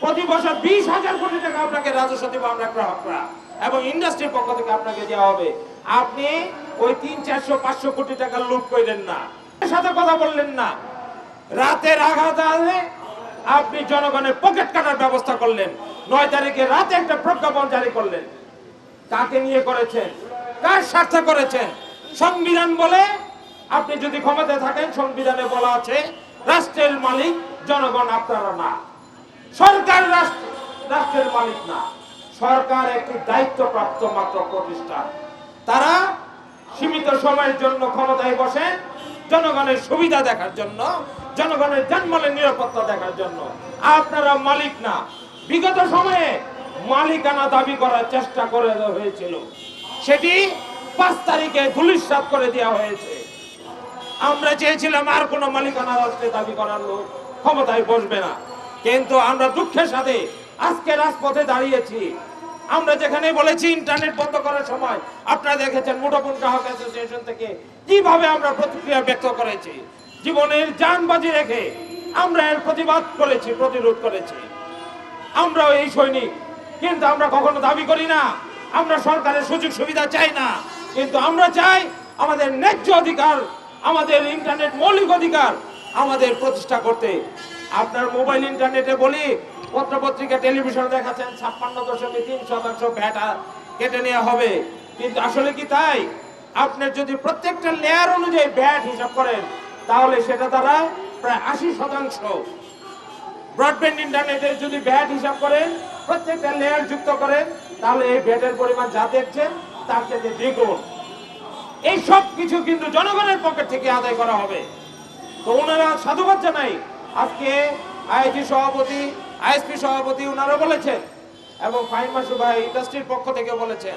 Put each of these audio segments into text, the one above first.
প্রতি বছর 20,000 কোটি টাকা আপনাকে রাজস্ব দেব আমরা গ্রাহকরা, এবং ইন্ডাস্ট্রির পক্ষ থেকে আপনাকে দেওয়া হবে। আপনি ওই 300, 400, 500 কোটি টাকা লুট করলেন না, সাথে কথা বললেন না। রাতের আঘাতে আপনি জনগণের পকেট কাটার ব্যবস্থা করলেন। 9 তারিখে রাতে একটা প্রজ্ঞাপন জারি করলেন। কাকে নিয়ে করেছেন? কার স্বার্থে করেছেন? সংবিধান বলে আপনি যদি ক্ষমতায় থাকেন, সংবিধানে বলা আছে রাষ্ট্রের মালিক জনগণ, আপনারা না। সরকার রাষ্ট্রের মালিক না, সরকার একটি দায়িত্বপ্রাপ্ত মাত্র প্রতিষ্ঠান। তারা সীমিত সময়ের জন্য ক্ষমতায় বসেন জনগণের সুবিধা দেখার জন্য, জনগণের জানমালের নিরাপত্তা দেখার জন্য। আপনারা মালিক না। বিগত সময়ে মালিকানা দাবি করার চেষ্টা করে হয়েছিল, সেটি 5 তারিখে ধূলিসাৎ করে দেওয়া হয়েছে। আমরা চেয়েছিলাম আর কোনো মালিকানা রাষ্ট্রে দাবি করার লোক ক্ষমতায় বসবে না, কিন্তু আমরা দুঃখের সাথে আজকে রাজপথে দাঁড়িয়েছি। আমরা যেখানে বলেছি ইন্টারনেট বন্ধ করার সময়, আপনারা দেখেছেন মুঠোফোন গ্রাহক অ্যাসোসিয়েশন থেকে কিভাবে আমরা প্রতিক্রিয়া ব্যক্ত করেছি। জীবনের জান বাজি রেখে আমরা এর প্রতিবাদ করেছি, প্রতিরোধ করেছি। আমরাও এই সৈনিক, কিন্তু আমরা কখনো দাবি করি না আমরা সরকারের সুযোগ সুবিধা চাই না, কিন্তু আমরা চাই আমাদের ন্যায্য অধিকার, আমাদের ইন্টারনেট মৌলিক অধিকার আমাদের প্রতিষ্ঠা করতে। আপনার মোবাইল ইন্টারনেটে বলি, পত্রপত্রিকা টেলিভিশনে দেখাচ্ছেন 56.3% ভ্যাট কেটে নেওয়া হবে, কিন্তু আসলে কি তাই? আপনার যদি প্রত্যেকটা লেয়ার অনুযায়ী ভ্যাট হিসাব করেন, তাহলে সেটা দ্বারা প্রায় 80%। ব্রডব্যান্ড ইন্টারনেটের যদি ভ্যাট হিসাব করেন, প্রত্যেকটা লেয়ার যুক্ত করেন, তাহলে এই ভ্যাটের পরিমাণ যা দেখছেন তার চেয়ে দ্বিগুণ। এই সব কিছু কিন্তু জনগণের পকেট থেকে আদায় করা হবে। তো ওনারা সাধুবাদ জানাই, আজকে আইজি সভাপতি, আইএসপি সভাপতি ওনারা বলেছেন, এবং ফাহিম মাসুদ ভাই ইন্ডাস্ট্রির পক্ষ থেকে বলেছেন,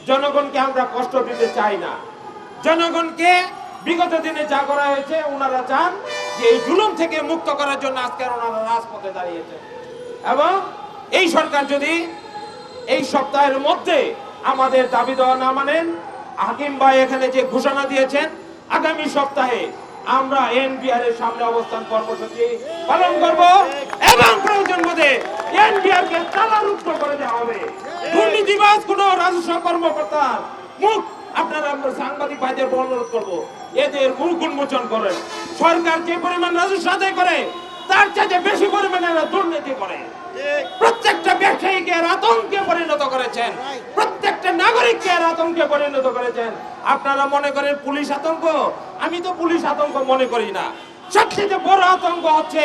জনগণকে আমরা কষ্ট দিতে চাই না। জনগণকে বিগত দিনে যা করা হয়েছে ওনারা চান যে এই জুলুম থেকে মুক্ত করার জন্য আজকে ওনারা রাজপথে দাঁড়িয়েছে। এবং এই সরকার যদি এই সপ্তাহের মধ্যে আমাদের দাবি দেওয়া না মানেন, হাকিম ভাই এখানে যে ঘোষণা দিয়েছেন, আগামী সপ্তাহে আমরা এনবিআর এর সামনে অবস্থান কর্মসূচি পালন করব, এবং প্রয়োজন বোধে এনবিআর কে তালাবদ্ধ করে দেওয়া হবে। দুর্নীতিবাজ কোন রাজস্ব কর্মকর্তার মুখ আপনারা সাংবাদিক ভাইদের অনুরোধ করবো, এদের মুখ উন্মোচন করেন। সরকার যে পরিমাণ রাজস্ব আদায় করে তার চাইতে বেশি পরিমাণে দুর্নীতি করে। প্রত্যেকটা ব্যবসায়ীকে আতঙ্কে পরিণত করেছেন, প্রত্যেকটা নাগরিককে আতঙ্কে পরিণত করেছেন। আপনারা মনে করেন পুলিশ আতঙ্ক? আমি তো পুলিশ আতঙ্ক মনে করি না। সবচেয়ে বড় আতঙ্ক হচ্ছে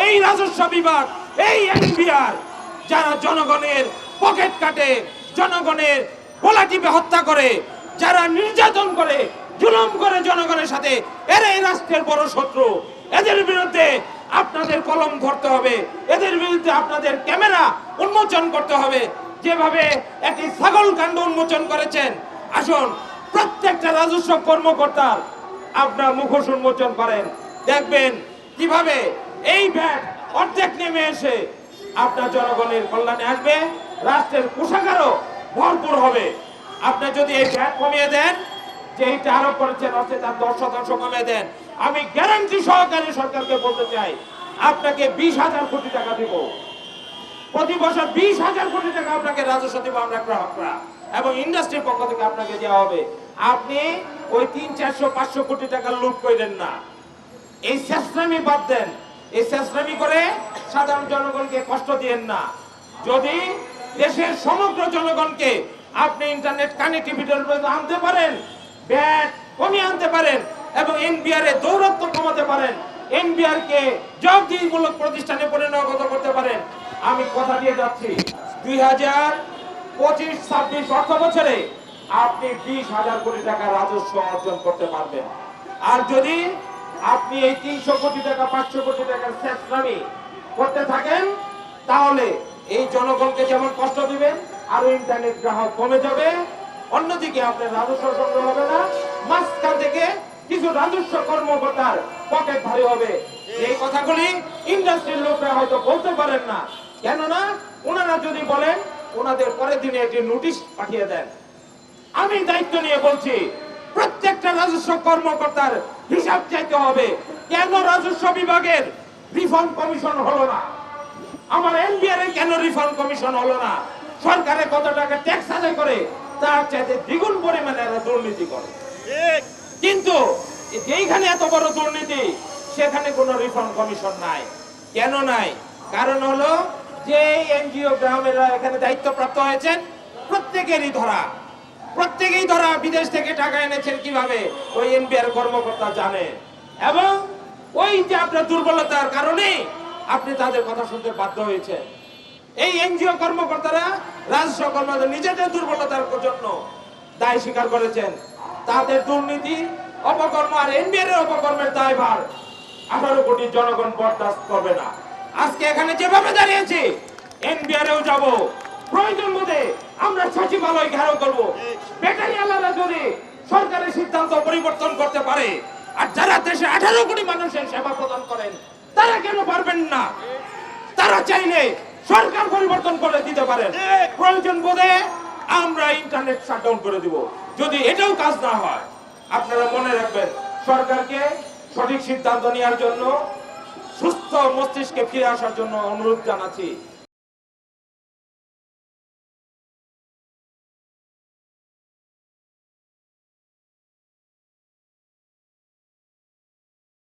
এই রাজস্ব বিভাগ, এই এনবিআর, যারা জনগণের পকেট কাটে, জনগণের গলা টিপে হত্যা করে, যারা নির্যাতন করে, জুলুম করে জনগণের সাথে, এরা এই রাষ্ট্রের বড় শত্রু। এদের বিরুদ্ধে আপনাদের কলম ধরতে হবে, এদের বিরুদ্ধে আপনাদের ক্যামেরা উন্মোচন করতে হবে, যেভাবে একটি ছাগল কাণ্ড উন্মোচন করেছেন। আসুন প্রত্যেকটা রাজস্ব কর্মকর্তার আপনার মুখোশ উন্মোচন করেন, দেখবেন কিভাবে এই ভ্যাট অর্ধেক নেমে এসে আপনার জনগণের কল্যাণে আসবে, রাষ্ট্রের কোষাগারও ভরপুর হবে। আপনি যদি এই ভ্যাট কমিয়ে দেন, যে এইটা আরোপ করেছেন অর্থাৎ তার 10% কমিয়ে দেন, আমি গ্যারান্টি সহকারে সরকারকে বলতে চাই, আপনাকে 20,000 কোটি টাকা দিব। প্রতি বছর 20,000 কোটি টাকা আপনাকে রাজস্ব দেব আমরা গ্রাহকরা, এবং ইন্ডাস্ট্রির পক্ষ থেকে আপনাকে দেওয়া হবে। আপনি ওই 300, 400, 500 কোটি টাকা লুট করেন না। এই শেষরামি বাদ দেন, এই শেষরামি করে সাধারণ জনগণকে কষ্ট দিয়েন না। যদি দেশের সমগ্র জনগণকে আপনি ইন্টারনেট কানেক্টিভিটির মধ্যে আনতে পারেন, ব্যাট কমিয়ে আনতে পারেন, এবং এনবিআর এর দৌরত্ব কমাতে পারেন, এনবিআর কে জবাবদিহিমূলক প্রতিষ্ঠানে পরিণত করতে পারেন, আমি কথা দিয়ে যাচ্ছি 2025-26 অর্থ বছরে আপনি 20,000 কোটি টাকা রাজস্ব অর্জন করতে পারবেন। আর যদি আপনি এই 300 কোটি টাকা, 500 কোটি টাকার শেষরামি করতে থাকেন, তাহলে এই জনগণকে যেমন কষ্ট দিবেন, আর ইন্টারনেট গ্রাহক কমে যাবে, অন্যদিকে আপনার রাজস্ব সংগ্রহ হবে না, মাঝখান থেকে কিছু রাজস্ব কর্মকর্তার পকেট ভারী হবে। এই কথাগুলি ইন্ডাস্ট্রির লোকরা হয়তো বলতে পারেন না, কেননা ওনারা যদি বলেন ওনাদের পরের দিনে একটি নোটিশ পাঠিয়ে দেন। আমি দায়িত্ব নিয়ে বলছি, প্রত্যেকটা রাজস্ব কর্মকর্তার হিসাব চাইতে হবে, কেন রাজস্ব বিভাগের রিফর্ম কমিশন হলো না, আমার এনবিআর কেন রিফর্ম কমিশন হলো না? সরকারে কত টাকা ট্যাক্স আদায় করে তার চাইতে দ্বিগুণ পরিমাণে এরা দুর্নীতি করে। কিন্তু যেইখানে এত বড় দুর্নীতি সেখানে কোনো রিফর্ম কমিশন নাই। কেন নাই? কারণ হলো যে এনজিও গ্রামেরা এখানে দায়িত্বপ্রাপ্ত হয়েছেন প্রত্যেকেই ধরা বিদেশ থেকে টাকা এনেছেন কিভাবে ওই এনবিআর কর্মকর্তা জানে। এবং ওই যে আপনার দুর্বলতার কারণে আপনি তাদের কথা শুনতে বাধ্য হয়েছেন। এই এনজিও কর্মকর্তারা রাজস্ব কর্মকর্তা নিজেদের দুর্বলতার জন্য দায় স্বীকার করেছেন। তাদের দুর্নীতি অপকর্ম আর এনবিআর এর অপকর্মের দায়ভার 18 কোটি জনগণ বরদাস্ত করবে না। আজকে এখানে যেভাবে দাঁড়িয়েছি এনবিআরেও যাব, প্রয়োজন বোধে আমরা সচিবালয় ঘেরাও করব। ব্যাটারি আলাদা যদি সরকারের সিদ্ধান্ত পরিবর্তন করতে পারে, আর যারা দেশে 18 কোটি মানুষের সেবা প্রদান করেন তারা কেন পারবেন না? তারা চাইলে সরকার পরিবর্তন করে দিতে পারেন। প্রয়োজন বোধে আমরা ইন্টারনেট শাটডাউন করে দিব। যদি এটাও কাজ না হয়, আপনারা মনে রাখবেন সরকারকে সঠিক সিদ্ধান্ত নেওয়ার জন্য, সুস্থ মস্তিষ্কে ফিরে আসার জন্য অনুরোধ জানাচ্ছি।